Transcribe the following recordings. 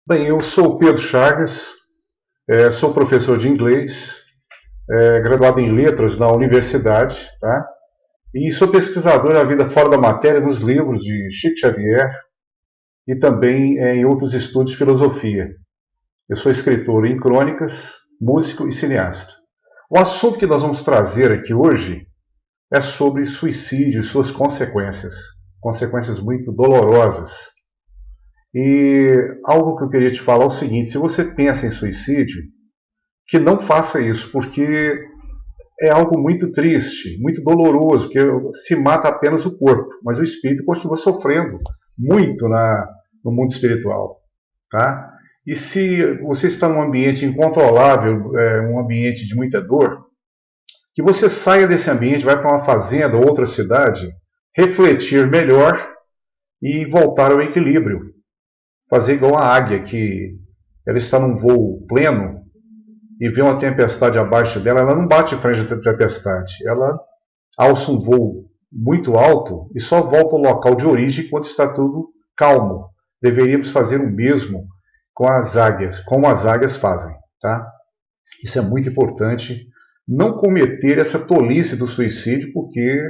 Bem, eu sou o Pedro Chagas, sou professor de inglês, graduado em letras na universidade, tá? E sou pesquisador da vida fora da matéria nos livros de Chico Xavier e também em outros estudos de filosofia. Eu sou escritor em crônicas, músico e cineasta. O assunto que nós vamos trazer aqui hoje é sobre suicídio e suas consequências, consequências muito dolorosas. E algo que eu queria te falar é o seguinte: se você pensa em suicídio, que não faça isso, porque é algo muito triste, muito doloroso, que se mata apenas o corpo, mas o espírito continua sofrendo muito no mundo espiritual. Tá? E se você está num ambiente incontrolável, um ambiente de muita dor, que você saia desse ambiente, vai para uma fazenda ou outra cidade, refletir melhor e voltar ao equilíbrio. Fazer igual a águia, que ela está num voo pleno e vê uma tempestade abaixo dela, ela não bate em frente à tempestade, ela alça um voo muito alto e só volta ao local de origem quando está tudo calmo. Deveríamos fazer o mesmo com as águias, como as águias fazem. Tá? Isso é muito importante, não cometer essa tolice do suicídio, porque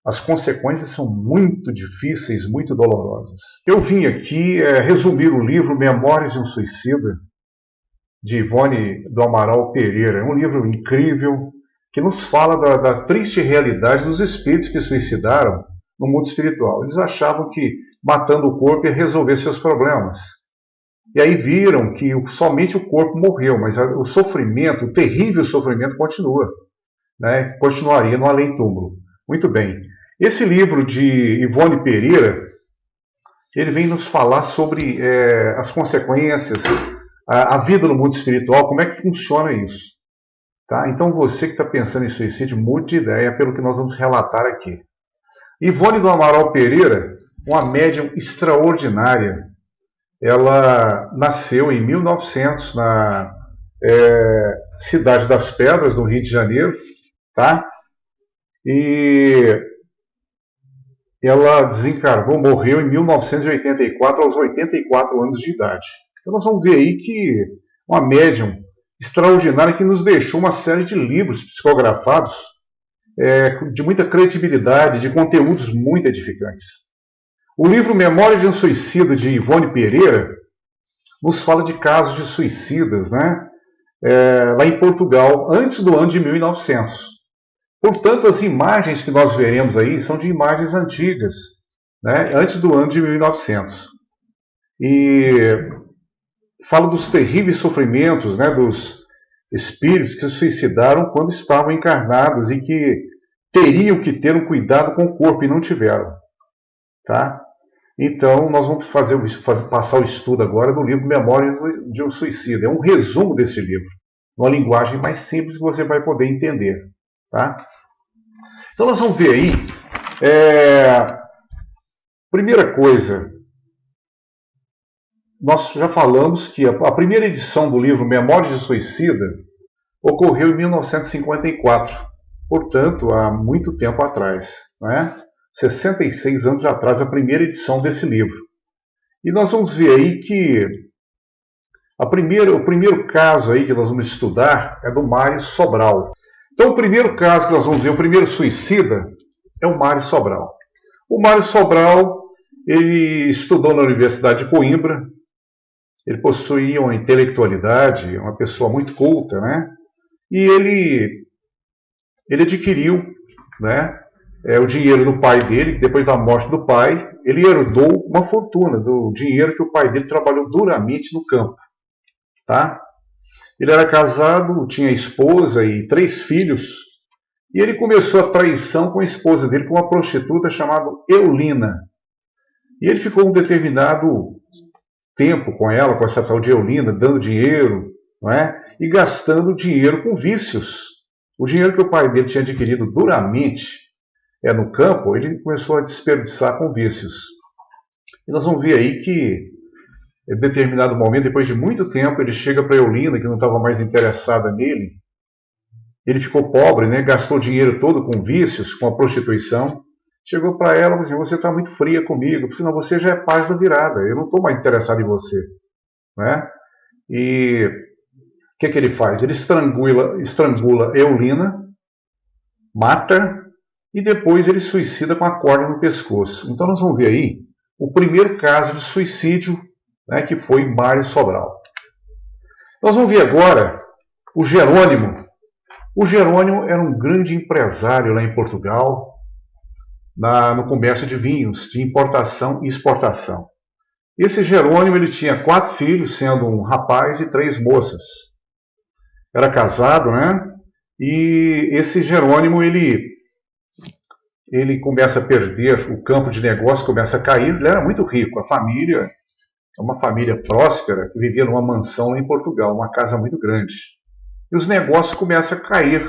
as consequências são muito difíceis, muito dolorosas. Eu vim aqui resumir o livro Memórias de um Suicida, de Ivone do Amaral Pereira. É um livro incrível que nos fala da triste realidade dos espíritos que suicidaram no mundo espiritual. Eles achavam que matando o corpo ia resolver seus problemas. E aí viram que somente o corpo morreu, mas o sofrimento, o terrível sofrimento continua. Né? Continuaria no além-túmulo. Muito bem. Esse livro de Ivone Pereira, ele vem nos falar sobre as consequências, a vida no mundo espiritual, como é que funciona isso. Tá? Então você que está pensando em suicídio, mude de ideia pelo que nós vamos relatar aqui. Ivone do Amaral Pereira, uma médium extraordinária, ela nasceu em 1900 na Cidade das Pedras, no Rio de Janeiro, tá? E ela desencarnou, morreu em 1984, aos 84 anos de idade. Então nós vamos ver aí que uma médium extraordinária que nos deixou uma série de livros psicografados de muita credibilidade, de conteúdos muito edificantes. O livro Memórias de um Suicida, de Ivone Pereira, nos fala de casos de suicidas, né? Lá em Portugal, antes do ano de 1900. Portanto, as imagens que nós veremos aí são de imagens antigas, né? Antes do ano de 1900. E fala dos terríveis sofrimentos, né, dos espíritos que se suicidaram quando estavam encarnados e que teriam que ter um cuidado com o corpo e não tiveram. Tá? Então, nós vamos passar o estudo agora do livro Memórias de um Suicida. É um resumo desse livro, numa linguagem mais simples que você vai poder entender. Tá? Então, nós vamos ver aí. Primeira coisa, nós já falamos que a primeira edição do livro Memórias de Suicida ocorreu em 1954, portanto, há muito tempo atrás, né? 66 anos atrás, a primeira edição desse livro. E nós vamos ver aí que o primeiro caso aí que nós vamos estudar é do Mário Sobral. Então, o primeiro caso que nós vamos ver, o primeiro suicida, é o Mário Sobral. O Mário Sobral, ele estudou na Universidade de Coimbra, ele possuía uma intelectualidade, uma pessoa muito culta, né? E ele adquiriu, né, o dinheiro do pai dele. Depois da morte do pai, ele herdou uma fortuna do dinheiro que o pai dele trabalhou duramente no campo. Tá? Ele era casado, tinha esposa e 3 filhos, e ele começou a traição com a esposa dele, com uma prostituta chamada Eulina. E ele ficou um determinado tempo com ela, com essa tal de Eulina, dando dinheiro, não é? E gastando dinheiro com vícios. O dinheiro que o pai dele tinha adquirido duramente no campo, ele começou a desperdiçar com vícios. E nós vamos ver aí que, em determinado momento, depois de muito tempo, ele chega para Eulina, que não estava mais interessada nele. Ele ficou pobre, né? Gastou o dinheiro todo com vícios, com a prostituição. Chegou para ela e disse: você está muito fria comigo, senão você já é página virada, eu não estou mais interessado em você. né? E o que ele faz? Ele estrangula Eulina, mata e depois ele suicida com a corda no pescoço. Então nós vamos ver aí o primeiro caso de suicídio, né, que foi Mário Sobral. Nós vamos ver agora o Jerônimo. O Jerônimo era um grande empresário lá em Portugal, no comércio de vinhos, de importação e exportação. Esse Jerônimo ele tinha 4 filhos, sendo um rapaz e 3 moças. Era casado, né? E esse Jerônimo ele começa a perder o campo de negócio, começa a cair. Ele era muito rico, a família é uma família próspera que vivia numa mansão lá em Portugal, uma casa muito grande. E os negócios começam a cair.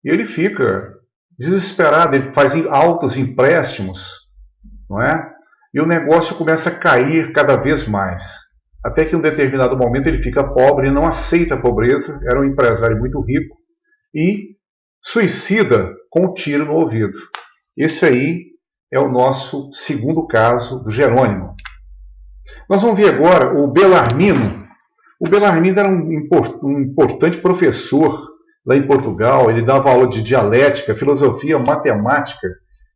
E ele fica desesperado, ele faz altos empréstimos, não é? E o negócio começa a cair cada vez mais. Até que em um determinado momento ele fica pobre e não aceita a pobreza, era um empresário muito rico, e suicida com um tiro no ouvido. Esse aí é o nosso segundo caso do Jerônimo. Nós vamos ver agora o Belarmino. O Belarmino era um importante professor lá em Portugal. Ele dava aula de dialética, filosofia, matemática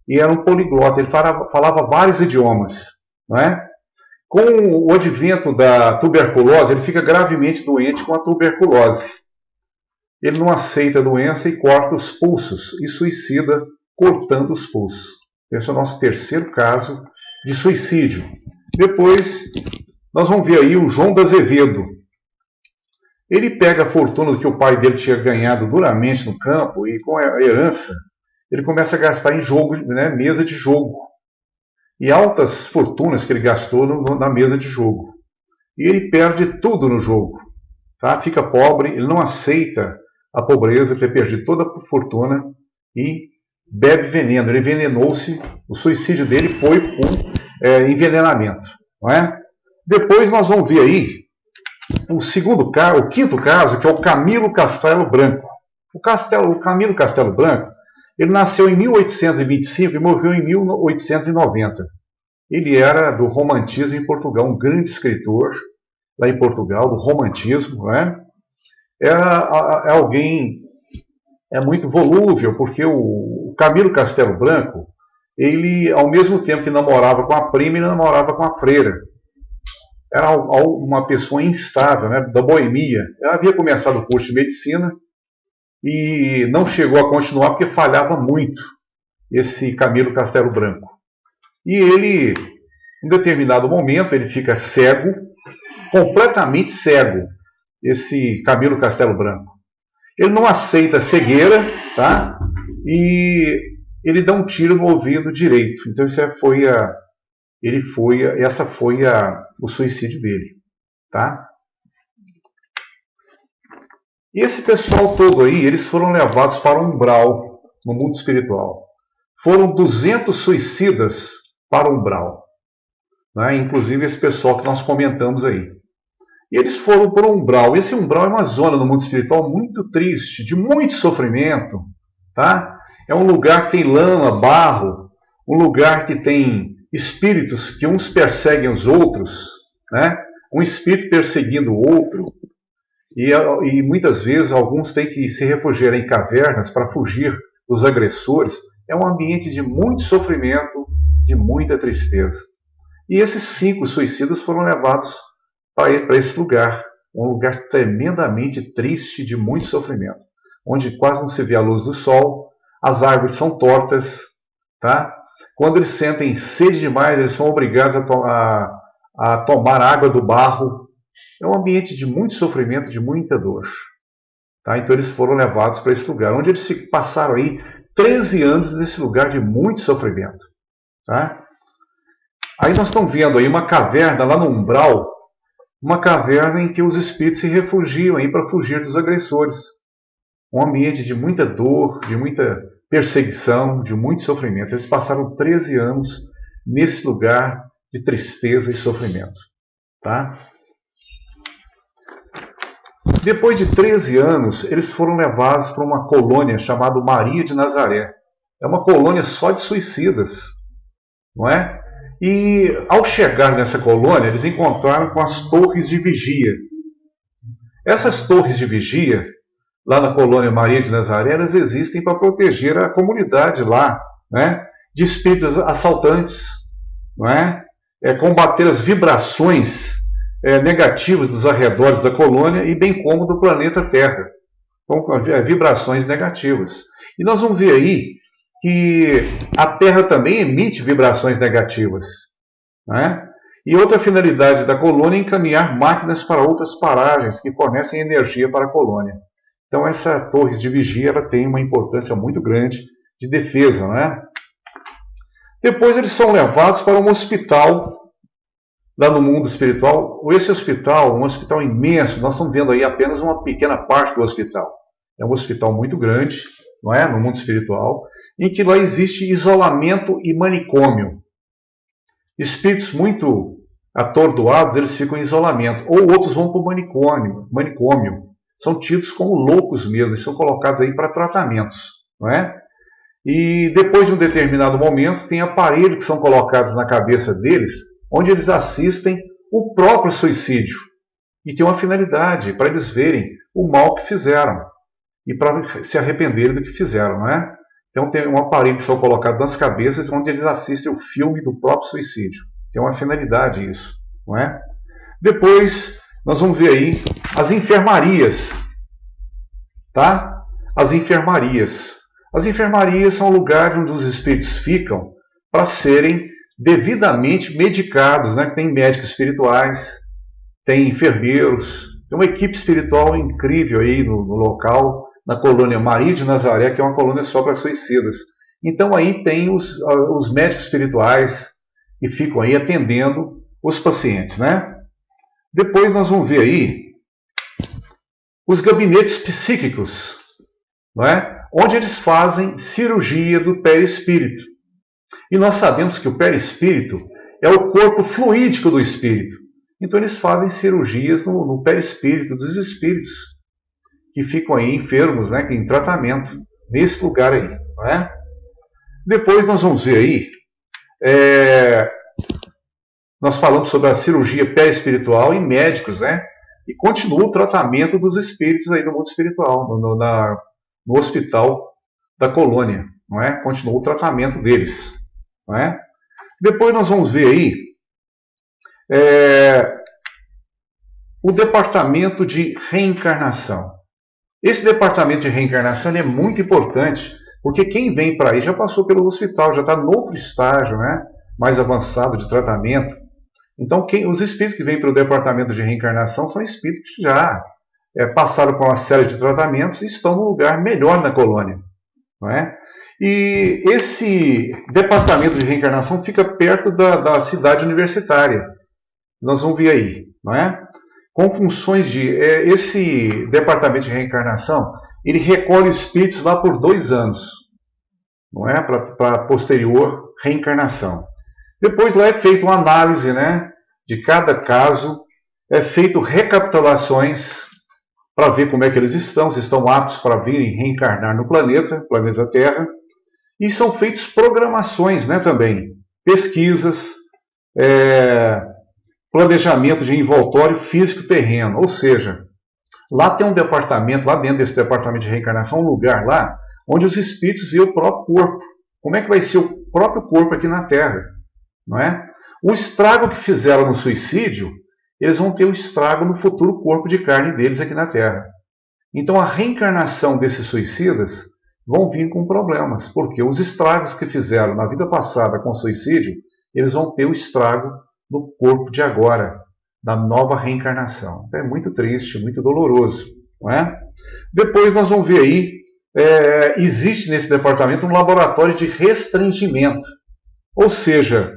e era um poliglota. Ele falava vários idiomas, não é? Com o advento da tuberculose, ele fica gravemente doente com a tuberculose. Ele não aceita a doença e corta os pulsos e suicida cortando os pulsos. Esse é o nosso terceiro caso de suicídio. Depois, nós vamos ver aí o João de Azevedo. Ele pega a fortuna que o pai dele tinha ganhado duramente no campo e com a herança, ele começa a gastar em jogo, né, mesa de jogo. E altas fortunas que ele gastou na mesa de jogo. E ele perde tudo no jogo. Tá? Fica pobre, ele não aceita a pobreza, ele perde toda a fortuna e bebe veneno. Ele envenenou-se, o suicídio dele foi por envenenamento. Não é? Depois nós vamos ver aí o quinto caso, que é o Camilo Castelo Branco. O Camilo Castelo Branco, ele nasceu em 1825 e morreu em 1890. Ele era do romantismo em Portugal, um grande escritor lá em Portugal, do romantismo. Não é? Era alguém muito volúvel, porque o Camilo Castelo Branco, ele, ao mesmo tempo que namorava com a prima, ele namorava com a freira. Era uma pessoa instável, né, da boemia. Ela havia começado o curso de medicina e não chegou a continuar porque falhava muito esse Camilo Castelo Branco. E ele, em determinado momento, ele fica cego, completamente cego, esse Camilo Castelo Branco. Ele não aceita a cegueira, tá? E ele dá um tiro no ouvido direito. Então essa foi o suicídio dele, tá? E esse pessoal todo aí, eles foram levados para o umbral no mundo espiritual. Foram 200 suicidas para o umbral, né? Inclusive esse pessoal que nós comentamos aí. E eles foram para o umbral. Esse umbral é uma zona no mundo espiritual muito triste, de muito sofrimento, tá? É um lugar que tem lama, barro, um lugar que tem espíritos que uns perseguem os outros, né? Um espírito perseguindo o outro, e muitas vezes alguns têm que se refugiar em cavernas para fugir dos agressores. É um ambiente de muito sofrimento, de muita tristeza. E esses 5 suicidas foram levados para esse lugar, um lugar tremendamente triste, de muito sofrimento, onde quase não se vê a luz do sol, as árvores são tortas, tá? Quando eles sentem sede demais, eles são obrigados a tomar água do barro. É um ambiente de muito sofrimento, de muita dor. Tá? Então eles foram levados para esse lugar, onde eles passaram aí 13 anos nesse lugar de muito sofrimento. Tá? Aí nós estamos vendo aí uma caverna lá no umbral, uma caverna em que os espíritos se refugiam aí para fugir dos agressores. Um ambiente de muita dor, de muita perseguição, de muito sofrimento. Eles passaram 13 anos nesse lugar de tristeza e sofrimento. Tá? Depois de 13 anos, eles foram levados para uma colônia chamada Maria de Nazaré. É uma colônia só de suicidas, não é? E ao chegar nessa colônia, eles encontraram com as torres de vigia. Essas torres de vigia, lá na colônia Maria de Nazaré, elas existem para proteger a comunidade lá, né, de espíritos assaltantes, não é? Combater as vibrações negativas dos arredores da colônia e bem como do planeta Terra. Então, vibrações negativas. E nós vamos ver aí que a Terra também emite vibrações negativas, né? E outra finalidade da colônia é encaminhar máquinas para outras paragens que fornecem energia para a colônia. Então essa torre de vigia ela tem uma importância muito grande de defesa, né? Depois eles são levados para um hospital lá no mundo espiritual. Esse hospital, um hospital imenso, nós estamos vendo aí apenas uma pequena parte do hospital. É um hospital muito grande, não é? No mundo espiritual, em que lá existe isolamento e manicômio. Espíritos muito atordoados, eles ficam em isolamento, ou outros vão para o manicômio. São tidos como loucos mesmo, eles são colocados aí para tratamentos, não é? E depois de um determinado momento, tem aparelhos que são colocados na cabeça deles, onde eles assistem o próprio suicídio. E tem uma finalidade, para eles verem o mal que fizeram e para se arrependerem do que fizeram, não é? Então tem um aparelho que são colocados nas cabeças, onde eles assistem o filme do próprio suicídio. Tem uma finalidade isso, não é? Depois nós vamos ver aí as enfermarias, tá? As enfermarias. As enfermarias são lugares onde os espíritos ficam para serem devidamente medicados, né? Tem médicos espirituais, tem enfermeiros, tem uma equipe espiritual incrível aí no local, na colônia Maria de Nazaré, que é uma colônia só para suicidas. Então aí tem os médicos espirituais que ficam aí atendendo os pacientes, né? Depois nós vamos ver aí os gabinetes psíquicos, não é? Onde eles fazem cirurgia do perispírito. E nós sabemos que o perispírito é o corpo fluídico do espírito. Então eles fazem cirurgias no perispírito dos espíritos que ficam aí enfermos, né, em tratamento, nesse lugar aí, não é? Depois nós vamos ver aí, nós falamos sobre a cirurgia perispiritual em médicos, né? E continua o tratamento dos espíritos aí no mundo espiritual, no hospital da colônia, não é? Continua o tratamento deles, não é? Depois nós vamos ver aí o departamento de reencarnação. Esse departamento de reencarnação é muito importante, porque quem vem para aí já passou pelo hospital, já está em outro estágio, né, mais avançado de tratamento. Então os espíritos que vêm para o departamento de reencarnação são espíritos que já passaram por uma série de tratamentos e estão num lugar melhor na colônia, não é? E esse departamento de reencarnação fica perto da cidade universitária. Nós vamos ver aí, não é? Com funções de... esse departamento de reencarnação, ele recolhe espíritos lá por 2 anos, não é? Para posterior reencarnação. Depois lá é feita uma análise, né, de cada caso, é feito recapitulações para ver como é que eles estão, se estão aptos para virem reencarnar no planeta Terra, e são feitas programações, né, também, pesquisas, planejamento de envoltório físico terreno, ou seja, lá tem um departamento, lá dentro desse departamento de reencarnação, um lugar lá, onde os espíritos veem o próprio corpo, como é que vai ser o próprio corpo aqui na Terra, não é? O estrago que fizeram no suicídio, eles vão ter o estrago no futuro corpo de carne deles aqui na Terra. Então a reencarnação desses suicidas vão vir com problemas, porque os estragos que fizeram na vida passada com o suicídio, eles vão ter o estrago no corpo de agora, da nova reencarnação. Então, é muito triste, muito doloroso, não é? Depois nós vamos ver aí, existe nesse departamento um laboratório de restringimento. Ou seja,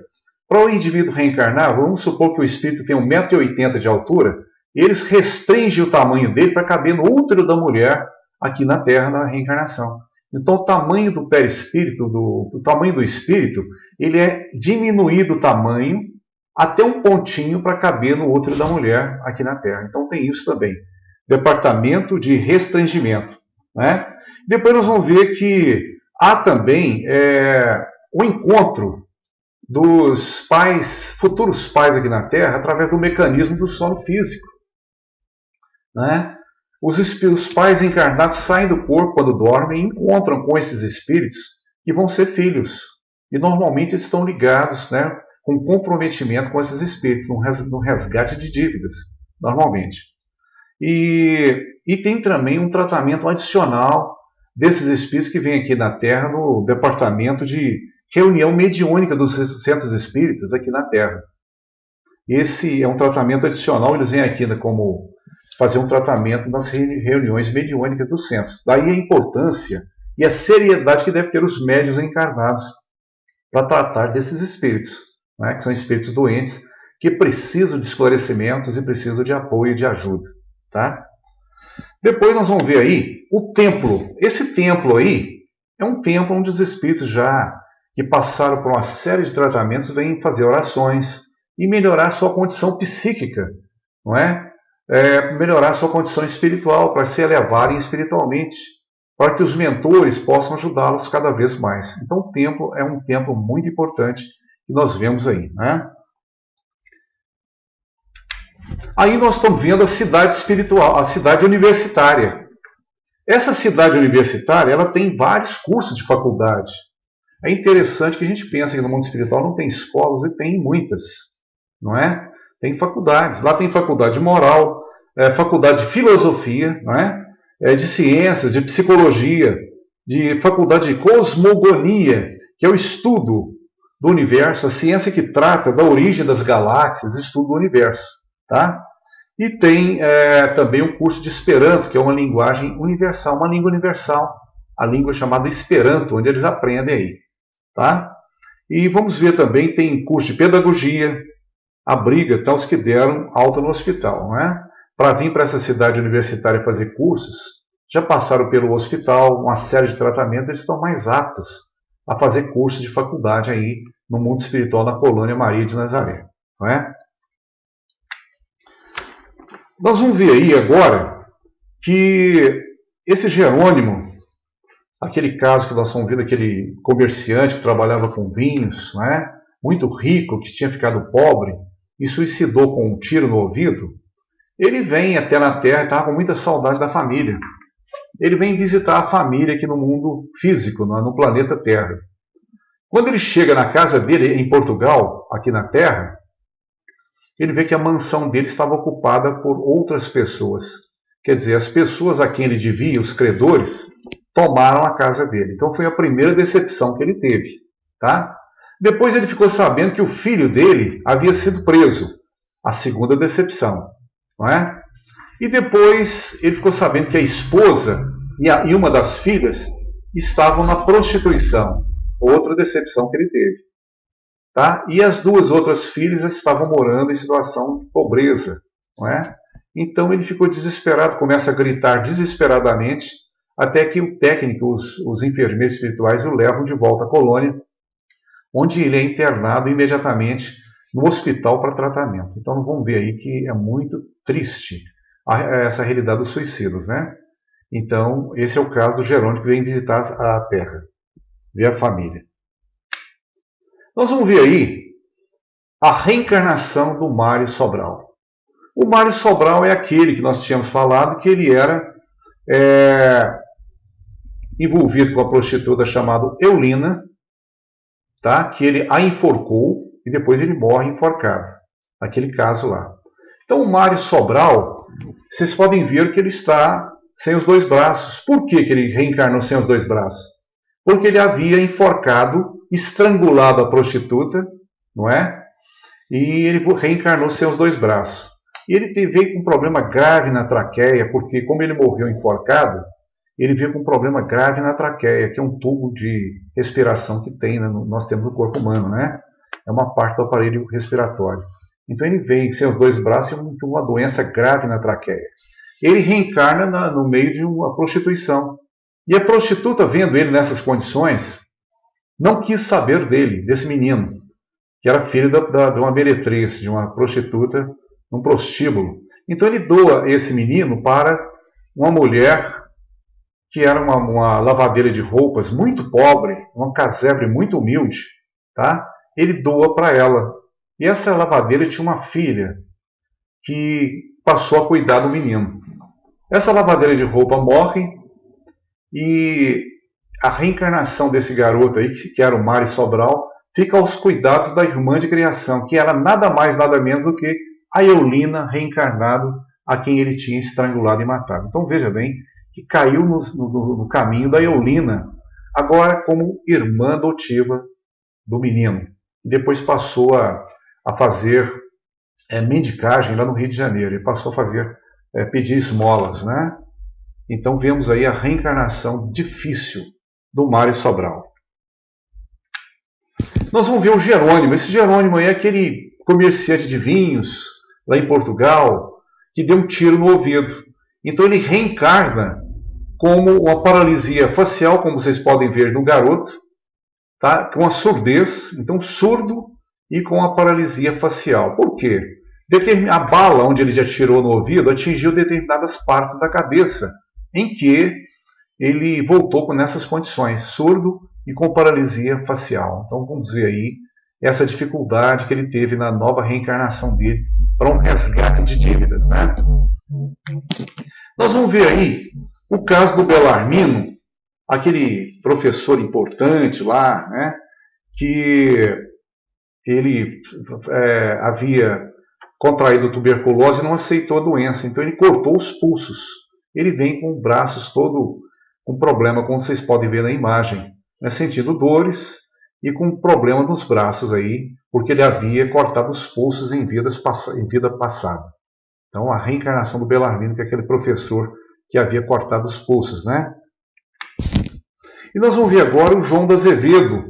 para o indivíduo reencarnar, vamos supor que o espírito tem 1,80 m de altura, eles restringem o tamanho dele para caber no útero da mulher aqui na Terra, na reencarnação. Então o tamanho do perispírito, o tamanho do espírito, ele é diminuído o tamanho até um pontinho para caber no útero da mulher aqui na Terra. Então tem isso também. Departamento de restringimento, né? Depois nós vamos ver que há também o encontro dos pais, futuros pais aqui na Terra, através do mecanismo do sono físico. Né? Os pais encarnados saem do corpo quando dormem e encontram com esses espíritos que vão ser filhos. E normalmente estão ligados, né, com comprometimento com esses espíritos, no resgate de dívidas, normalmente. E tem também um tratamento adicional desses espíritos que vêm aqui na Terra no departamento de reunião mediúnica dos centros espíritas aqui na Terra. Esse é um tratamento adicional, eles vêm aqui como fazer um tratamento nas reuniões mediúnicas dos centros. Daí a importância e a seriedade que deve ter os médiuns encarnados para tratar desses espíritos, né, que são espíritos doentes, que precisam de esclarecimentos e precisam de apoio e de ajuda. Tá? Depois nós vamos ver aí o templo. Esse templo aí é um templo onde os espíritos já que passaram por uma série de tratamentos vêm fazer orações e melhorar sua condição psíquica, não é? Melhorar sua condição espiritual para se elevarem espiritualmente, para que os mentores possam ajudá-los cada vez mais. Então o templo é um templo muito importante que nós vemos aí, né? Aí nós estamos vendo a cidade espiritual, a cidade universitária. Essa cidade universitária, ela tem vários cursos de faculdade. É interessante que a gente pensa que no mundo espiritual não tem escolas, e tem muitas, não é? Tem faculdades. Lá tem faculdade de moral, faculdade de filosofia, não é? De ciências, de psicologia, de faculdade de cosmogonia, que é o estudo do universo, a ciência que trata da origem das galáxias, o estudo do universo. Tá? E tem também um curso de Esperanto, que é uma linguagem universal, uma língua universal, a língua chamada Esperanto, onde eles aprendem aí. Tá? E vamos ver também, tem curso de pedagogia, abriga até os que deram alta no hospital. Não é? Para vir para essa cidade universitária fazer cursos, já passaram pelo hospital, uma série de tratamentos, eles estão mais aptos a fazer cursos de faculdade aí no mundo espiritual na colônia Maria de Nazaré. Não é? Nós vamos ver aí agora que esse Jerônimo, aquele caso que nós estamos vendo, aquele comerciante que trabalhava com vinhos, né, muito rico, que tinha ficado pobre e suicidou com um tiro no ouvido, ele vem até na Terra e estava com muita saudade da família. Ele vem visitar a família aqui no mundo físico, no planeta Terra. Quando ele chega na casa dele, em Portugal, aqui na Terra, ele vê que a mansão dele estava ocupada por outras pessoas. Quer dizer, as pessoas a quem ele devia, os credores, tomaram a casa dele. Então foi a primeira decepção que ele teve. Tá? Depois ele ficou sabendo que o filho dele havia sido preso. A segunda decepção. Não é? E depois ele ficou sabendo que a esposa e uma das filhas estavam na prostituição. Outra decepção que ele teve. Tá? E as duas outras filhas estavam morando em situação de pobreza. Não é? Então ele ficou desesperado, começa a gritar desesperadamente, até que o técnico, os enfermeiros espirituais, o levam de volta à colônia, onde ele é internado imediatamente no hospital para tratamento. Então vamos ver aí que é muito triste essa realidade dos suicidas. Né? Então esse é o caso do Jerônimo que vem visitar a Terra, ver a família. Nós vamos ver aí a reencarnação do Mário Sobral. O Mário Sobral é aquele que nós tínhamos falado que ele era envolvido com a prostituta chamada Eulina, tá? Que ele a enforcou e depois ele morre enforcado. Aquele caso lá. Então o Mário Sobral, vocês podem ver que ele está sem os dois braços. Por que ele reencarnou sem os dois braços? Porque ele havia enforcado, estrangulado a prostituta, não é? E ele reencarnou sem os dois braços. E ele veio com um problema grave na traqueia, porque como ele morreu enforcado, ele veio com um problema grave na traqueia, que é um tubo de respiração que tem, né, nós temos no corpo humano, né? É uma parte do aparelho respiratório. Então ele veio sem os dois braços e com uma doença grave na traqueia. Ele reencarna no meio de uma prostituição. E a prostituta, vendo ele nessas condições, não quis saber dele, desse menino, que era filho de uma meretriz, de uma prostituta, um prostíbulo. Então ele doa esse menino para uma mulher que era uma lavadeira de roupas muito pobre, uma casebre muito humilde, tá? ele doa para ela. E essa lavadeira tinha uma filha que passou a cuidar do menino. Essa lavadeira de roupa morre e a reencarnação desse garoto aí, que era o Mário Sobral, fica aos cuidados da irmã de criação, que era nada mais, nada menos do que a Eulina reencarnado, a quem ele tinha estrangulado e matado. Então veja bem que caiu no caminho da Eulina, agora como irmã adotiva do menino. E depois passou a fazer mendicagem lá no Rio de Janeiro. Ele passou a fazer, pedir esmolas, né? Então vemos aí a reencarnação difícil do Mário Sobral. Nós vamos ver o Jerônimo. Esse Jerônimo aí é aquele comerciante de vinhos lá em Portugal que deu um tiro no ouvido. Então ele reencarna como uma paralisia facial, como vocês podem ver no garoto, tá? Com a surdez, então surdo e com a paralisia facial. Por quê? A bala onde ele já tirou no ouvido atingiu determinadas partes da cabeça, em que ele voltou nessas condições, surdo e com paralisia facial. Então vamos ver aí essa dificuldade que ele teve na nova reencarnação dele para um resgate de dívidas, né? Nós vamos ver aí o caso do Belarmino, aquele professor importante lá, né, que ele havia contraído tuberculose e não aceitou a doença, então ele cortou os pulsos. Ele vem com os braços todo com problema, como vocês podem ver na imagem, né, sentindo dores e com problema nos braços aí, porque ele havia cortado os pulsos em vida passada. Então a reencarnação do Belarmino, que é aquele professor que havia cortado os pulsos, né? E nós vamos ver agora o João da Azevedo,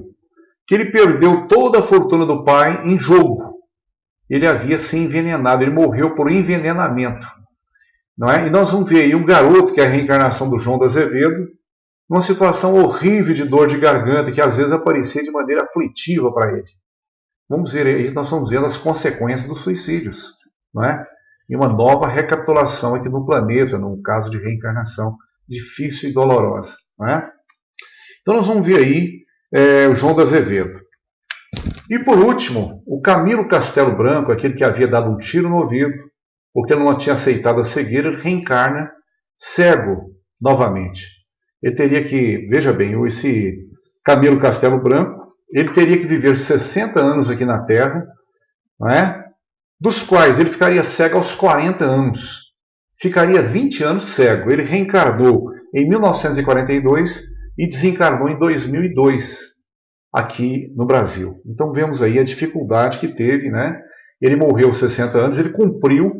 que ele perdeu toda a fortuna do pai em jogo. Ele havia se envenenado, ele morreu por envenenamento. Não é? E nós vamos ver aí um garoto, que é a reencarnação do João da Azevedo, numa situação horrível de dor de garganta, que às vezes aparecia de maneira aflitiva para ele. Vamos ver aí, nós estamos vendo as consequências dos suicídios, não é? E uma nova recapitulação aqui no planeta, num caso de reencarnação difícil e dolorosa, não é? Então nós vamos ver aí o João da Azevedo. E por último, o Camilo Castelo Branco, aquele que havia dado um tiro no ouvido, porque ele não tinha aceitado a cegueira, ele reencarna cego novamente. Ele teria que, veja bem, esse Camilo Castelo Branco, ele teria que viver 60 anos aqui na Terra, não é? Dos quais ele ficaria cego aos 40 anos. Ficaria 20 anos cego. Ele reencarnou em 1942 e desencarnou em 2002, aqui no Brasil. Então vemos aí a dificuldade que teve, né? Ele morreu aos 60 anos, ele cumpriu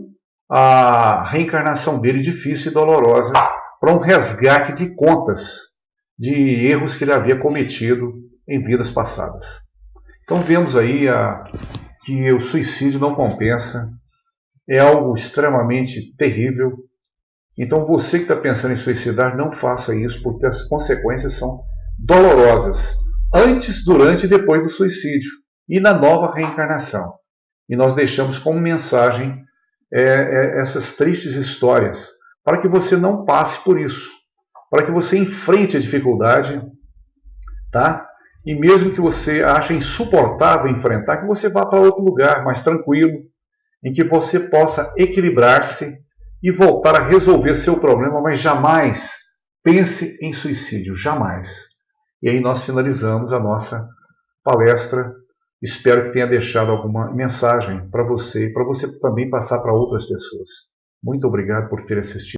a reencarnação dele difícil e dolorosa para um resgate de contas, de erros que ele havia cometido em vidas passadas. Então vemos aí que o suicídio não compensa, é algo extremamente terrível. Então você que está pensando em suicidar, não faça isso, porque as consequências são dolorosas, antes, durante e depois do suicídio, e na nova reencarnação. E nós deixamos como mensagem essas tristes histórias, para que você não passe por isso, para que você enfrente a dificuldade, tá? E mesmo que você ache insuportável enfrentar, que você vá para outro lugar mais tranquilo, em que você possa equilibrar-se e voltar a resolver seu problema, mas jamais pense em suicídio, jamais. E aí nós finalizamos a nossa palestra. Espero que tenha deixado alguma mensagem para você e para você também passar para outras pessoas. Muito obrigado por ter assistido.